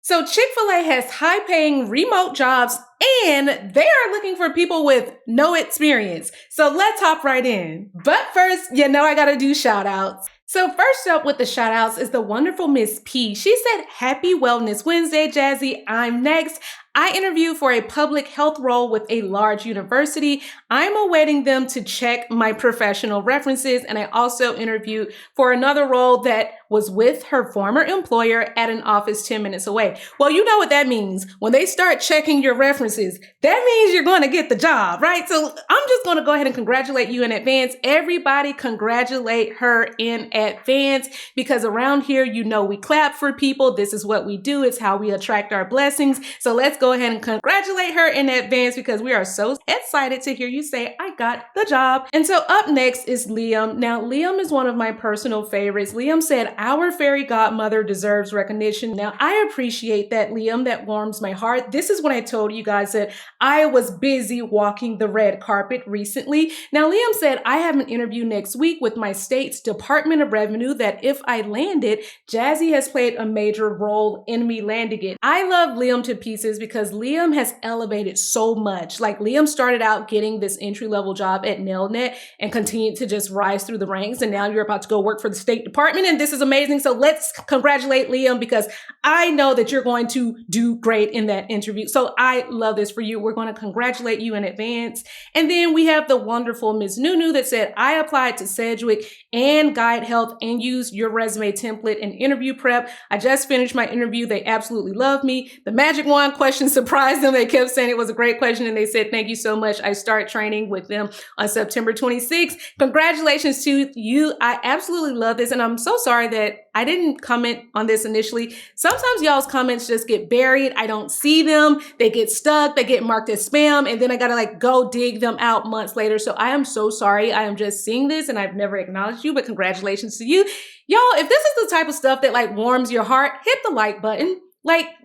So Chick-fil-A has high-paying remote jobs and they are looking for people with no experience. So let's hop right in. But first, I gotta do shout outs. So first up with the shout outs is the wonderful Miss P. She said, "Happy Wellness Wednesday, Jazzy. I'm next. I interviewed for a public health role with a large university. I'm awaiting them to check my professional references. And I also interviewed for another role that was with her former employer at an office 10 minutes away." Well, you know what that means. When they start checking your references, that means you're going to get the job, right? So I'm just going to go ahead and congratulate you in advance. Everybody congratulate her in advance, because around here, we clap for people. This is what we do. It's how we attract our blessings. So let's go ahead and congratulate her in advance, because we are so excited to hear you say, "I got the job." And so up next is Liam. Now, Liam is one of my personal favorites. Liam said, "Our fairy godmother deserves recognition." Now, I appreciate that, Liam. That warms my heart. This is what I told you guys, that I was busy walking the red carpet recently. Now, Liam said, "I have an interview next week with my state's Department of Revenue that if I land it, Jazzy has played a major role in me landing it." I love Liam to pieces because Liam has elevated so much. Like, Liam started out getting this entry-level job at Nelnet and continued to just rise through the ranks. And now you're about to go work for the State Department, and this is amazing. So let's congratulate Liam, because I know that you're going to do great in that interview. So I love this for you. We're going to congratulate you in advance. And then we have the wonderful Ms. Nunu that said, "I applied to Sedgwick and Guide Health and used your resume template and interview prep. I just finished my interview. They absolutely loved me. The magic wand question surprised them. They kept saying it was a great question, and they said, 'Thank you so much.' I start training with them on September 26th. Congratulations to you." I absolutely love this. And I'm so sorry that I didn't comment on this initially. Sometimes y'all's comments just get buried. I don't see them. They get stuck. They get marked as spam. And then I gotta go dig them out months later. So I am so sorry. I am just seeing this and I've never acknowledged you, but congratulations to you. Y'all, if this is the type of stuff that warms your heart, hit the like button.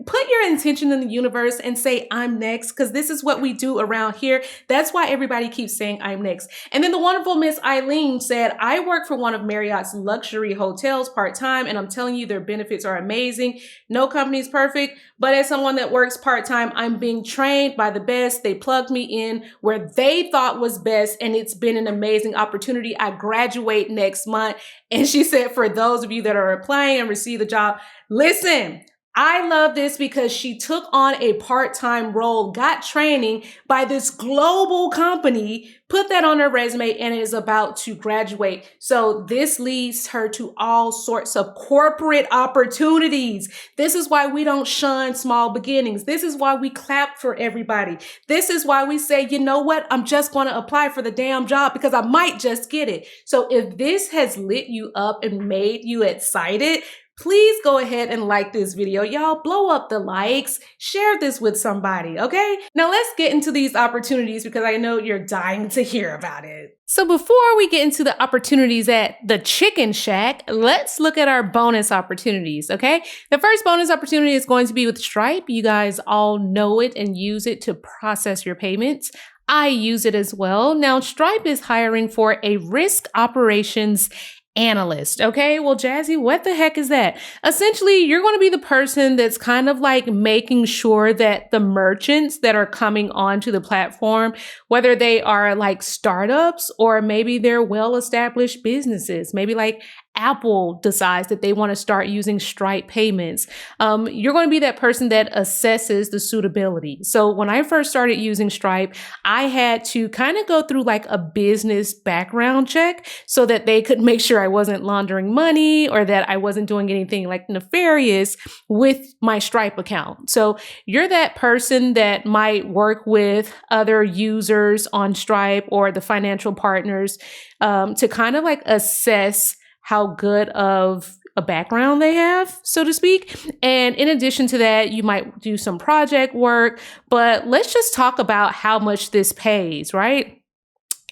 Put your intention in the universe and say, "I'm next," because this is what we do around here. That's why everybody keeps saying, "I'm next." And then the wonderful Miss Eileen said, "I work for one of Marriott's luxury hotels part-time, and I'm telling you, their benefits are amazing. No company is perfect, but as someone that works part-time, I'm being trained by the best. They plugged me in where they thought was best, and it's been an amazing opportunity. I graduate next month." And she said, for those of you that are applying and receive the job, listen, I love this because she took on a part-time role, got training by this global company, put that on her resume, and is about to graduate. So this leads her to all sorts of corporate opportunities. This is why we don't shun small beginnings. This is why we clap for everybody. This is why we say, "You know what? I'm just going to apply for the damn job because I might just get it." So if this has lit you up and made you excited, please go ahead and like this video. Y'all, blow up the likes, share this with somebody, okay? Now let's get into these opportunities because I know you're dying to hear about it. So before we get into the opportunities at the Chicken Shack, let's look at our bonus opportunities, okay? The first bonus opportunity is going to be with Stripe. You guys all know it and use it to process your payments. I use it as well. Now, Stripe is hiring for a risk operations analyst. Okay, well, Jazzy, what the heck is that? Essentially, you're going to be the person that's kind of making sure that the merchants that are coming onto the platform, whether they are startups or maybe they're well-established businesses, maybe Apple decides that they want to start using Stripe payments. You're going to be that person that assesses the suitability. So when I first started using Stripe, I had to kind of go through a business background check so that they could make sure I wasn't laundering money or that I wasn't doing anything nefarious with my Stripe account. So you're that person that might work with other users on Stripe or the financial partners to kind of assess how good of a background they have, so to speak. And in addition to that, you might do some project work, but let's just talk about how much this pays, right?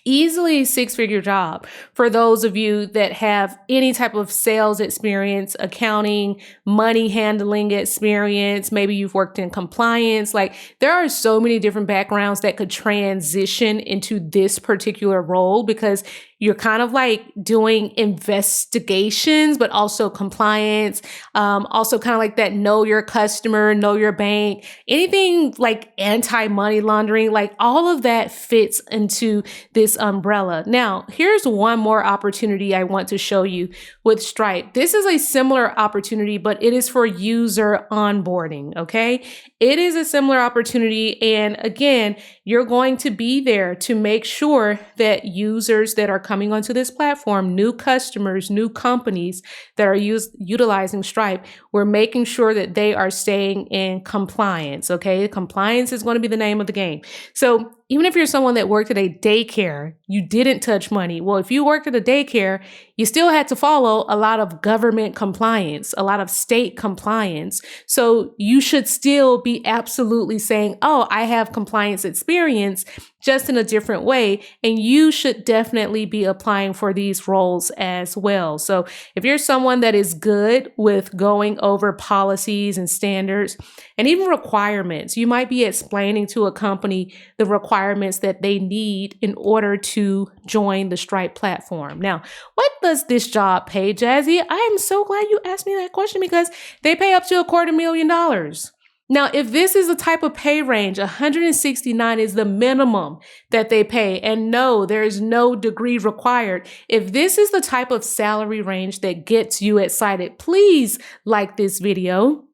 Easily a six-figure job for those of you that have any type of sales experience, accounting, money handling experience. Maybe you've worked in compliance. There are so many different backgrounds that could transition into this particular role because You're kind of like doing investigations, but also compliance. Also kind of like that know your customer, know your bank, anything like anti-money laundering, like all of that fits into this umbrella. Now, here's one more opportunity I want to show you with Stripe. This is a similar opportunity, but it is for user onboarding, okay? It is a similar opportunity. And again, you're going to be there to make sure that users that are coming onto this platform, new customers, new companies that are utilizing Stripe, we're making sure that they are staying in compliance, okay? Compliance is going to be the name of the game. So even if you're someone that worked at a daycare, you didn't touch money. Well, if you worked at a daycare, you still had to follow a lot of government compliance, a lot of state compliance. So you should still be absolutely saying, oh, I have compliance experience, just in a different way. And you should definitely be applying for these roles as well. So if you're someone that is good with going over policies and standards and even requirements, you might be explaining to a company the requirements that they need in order to join the Stripe platform. Now, what does this job pay, Jazzy? I am so glad you asked me that question because they pay up to $250,000. Now, if this is the type of pay range, 169 is the minimum that they pay. And no, there is no degree required. If this is the type of salary range that gets you excited, please like this video.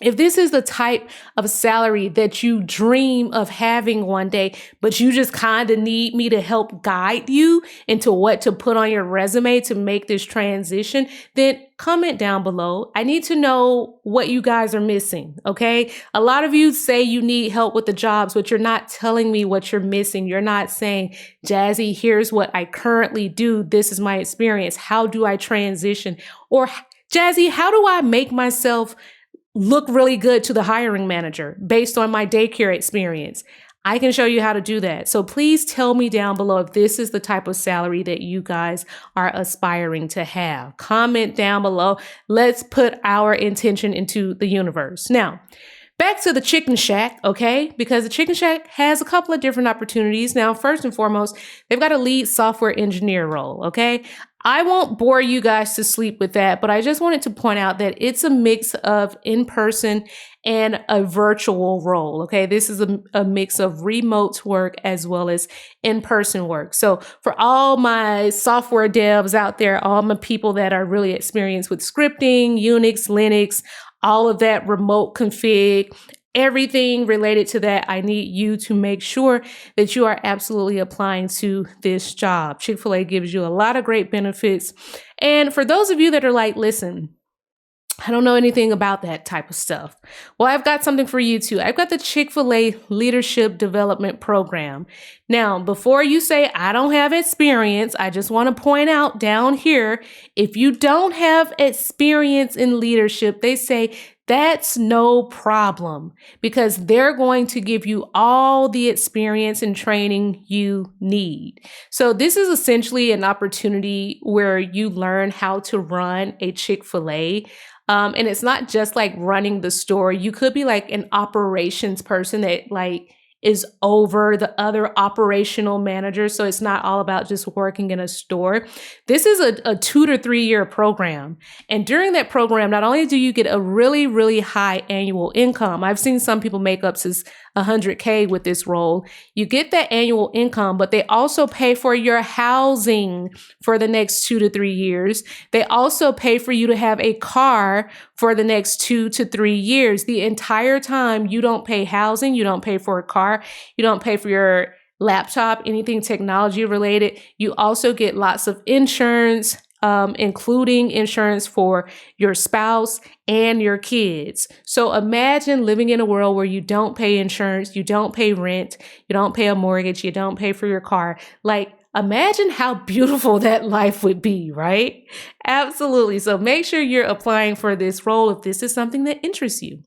If this is the type of salary that you dream of having one day, but you just kind of need me to help guide you into what to put on your resume to make this transition, then comment down below. I need to know what you guys are missing, okay? A lot of you say you need help with the jobs, but you're not telling me what you're missing. You're not saying, Jazzy, here's what I currently do. This is my experience. How do I transition? Or Jazzy, how do I make myself look really good to the hiring manager based on my daycare experience? I can show you how to do that. So please tell me down below if this is the type of salary that you guys are aspiring to have. Comment down below. Let's put our intention into the universe. Now, back to the Chicken Shack, okay? Because the Chicken Shack has a couple of different opportunities. Now, first and foremost, they've got a lead software engineer role, okay? I won't bore you guys to sleep with that, but I just wanted to point out that it's a mix of in-person and a virtual role, okay? This is a mix of remote work as well as in-person work. So for all my software devs out there, all my people that are really experienced with scripting, Unix, Linux, all of that remote config, everything related to that, I need you to make sure that you are absolutely applying to this job. Chick-fil-A gives you a lot of great benefits. And for those of you that are like, listen, I don't know anything about that type of stuff. Well, I've got something for you too. I've got the Chick-fil-A Leadership Development Program. Now, before you say, I don't have experience, I just want to point out down here, if you don't have experience in leadership, they say that's no problem because they're going to give you all the experience and training you need. So this is essentially an opportunity where you learn how to run a Chick-fil-A. And it's not just like running the store. You could be like an operations person that like is over the other operational managers. So it's not all about just working in a store. This is a 2 to 3 year program. And during that program, not only do you get a really, really high annual income, I've seen some people make up to 100K with this role. You get that annual income, but they also pay for your housing for the next 2 to 3 years. They also pay for you to have a car for the next 2 to 3 years. The entire time you don't pay housing, you don't pay for a car, you don't pay for your laptop, anything technology related. You also get lots of insurance, including insurance for your spouse and your kids. So imagine living in a world where you don't pay insurance, you don't pay rent, you don't pay a mortgage, you don't pay for your car. Like, imagine how beautiful that life would be, right? Absolutely. So make sure you're applying for this role if this is something that interests you.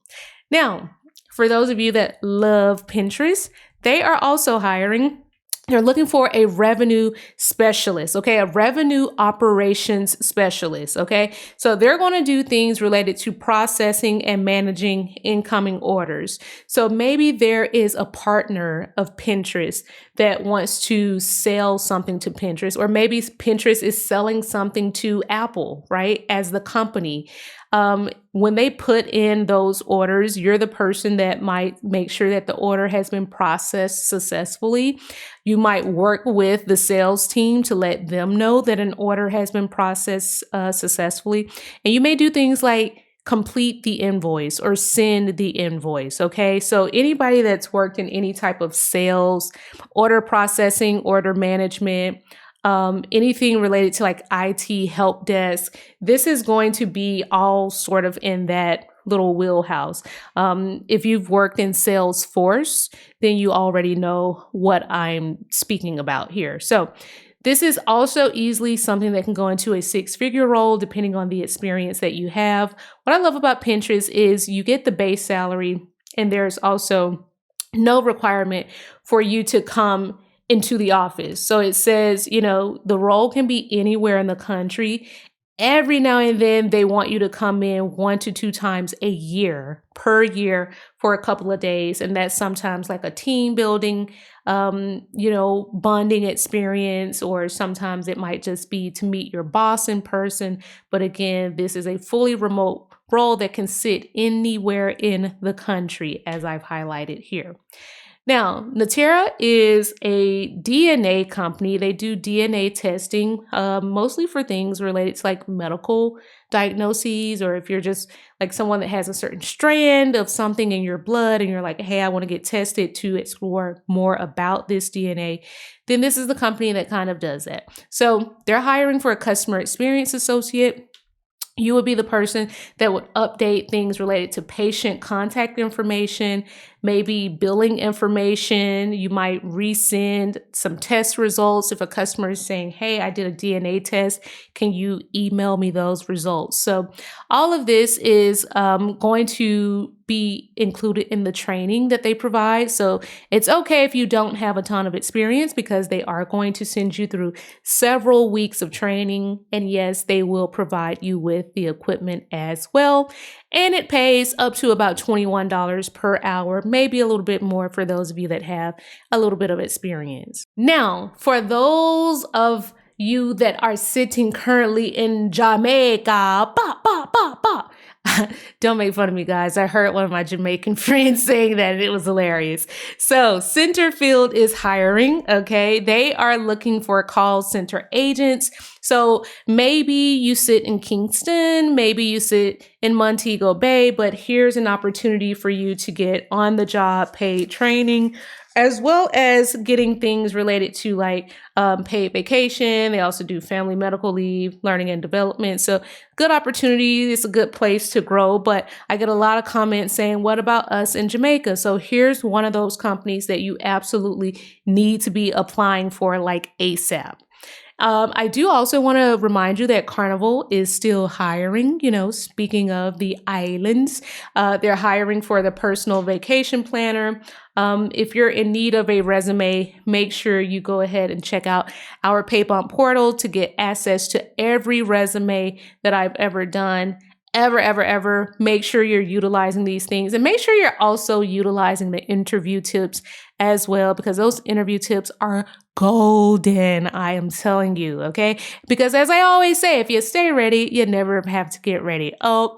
Now, for those of you that love Pinterest, they are also hiring. They're looking for a revenue specialist, okay? A revenue operations specialist, okay? So they're going to do things related to processing and managing incoming orders. So maybe there is a partner of Pinterest that wants to sell something to Pinterest, or maybe Pinterest is selling something to Apple, right? As the company. When they put in those orders, you're the person that might make sure that the order has been processed successfully. You might work with the sales team to let them know that an order has been processed successfully. And you may do things like complete the invoice or send the invoice. Okay. So anybody that's worked in any type of sales, order processing, order management, anything related to like IT help desk, this is going to be all sort of in that little wheelhouse. If you've worked in Salesforce, then you already know what I'm speaking about here. So this is also easily something that can go into a six-figure role depending on the experience that you have. What I love about Pinterest is you get the base salary, and there's also no requirement for you to come into the office. So it says, the role can be anywhere in the country. Every now and then they want you to come in 1 to 2 times a year, per year, for a couple of days. And that's sometimes like a team building, bonding experience, or sometimes it might just be to meet your boss in person. But again, this is a fully remote role that can sit anywhere in the country, as I've highlighted here. Now, Natera is a DNA company. They do DNA testing, mostly for things related to like medical diagnoses, or if you're just like someone that has a certain strand of something in your blood and you're like, hey, I want to get tested to explore more about this DNA, then this is the company that kind of does that. So they're hiring for a customer experience associate. You would be the person that would update things related to patient contact information, maybe billing information. You might resend some test results. If a customer is saying, hey, I did a DNA test, can you email me those results? So all of this is going to be included in the training that they provide. So it's okay if you don't have a ton of experience, because they are going to send you through several weeks of training. And yes, they will provide you with the equipment as well. And it pays up to about $21 per hour, maybe a little bit more for those of you that have a little bit of experience. Now, for those of you that are sitting currently in Jamaica, don't make fun of me, guys. I heard one of my Jamaican friends saying that, and it was hilarious. So Centerfield is hiring, okay? They are looking for call center agents. So maybe you sit in Kingston, maybe you sit in Montego Bay, but here's an opportunity for you to get on-the-job paid training, as well as getting things related to like paid vacation. They also do family medical leave, learning and development. So good opportunity. It's a good place to grow. But I get a lot of comments saying, what about us in Jamaica? So here's one of those companies that you absolutely need to be applying for like ASAP. I do also want to remind you that Carnival is still hiring. Speaking of the islands, they're hiring for the personal vacation planner. If you're in need of a resume, make sure you go ahead and check out our Pay Bump portal to get access to every resume that I've ever done. Ever. Make sure you're utilizing these things, and make sure you're also utilizing the interview tips as well, because those interview tips are golden. I am telling you, okay? Because as I always say, if you stay ready, you never have to get ready. Oh,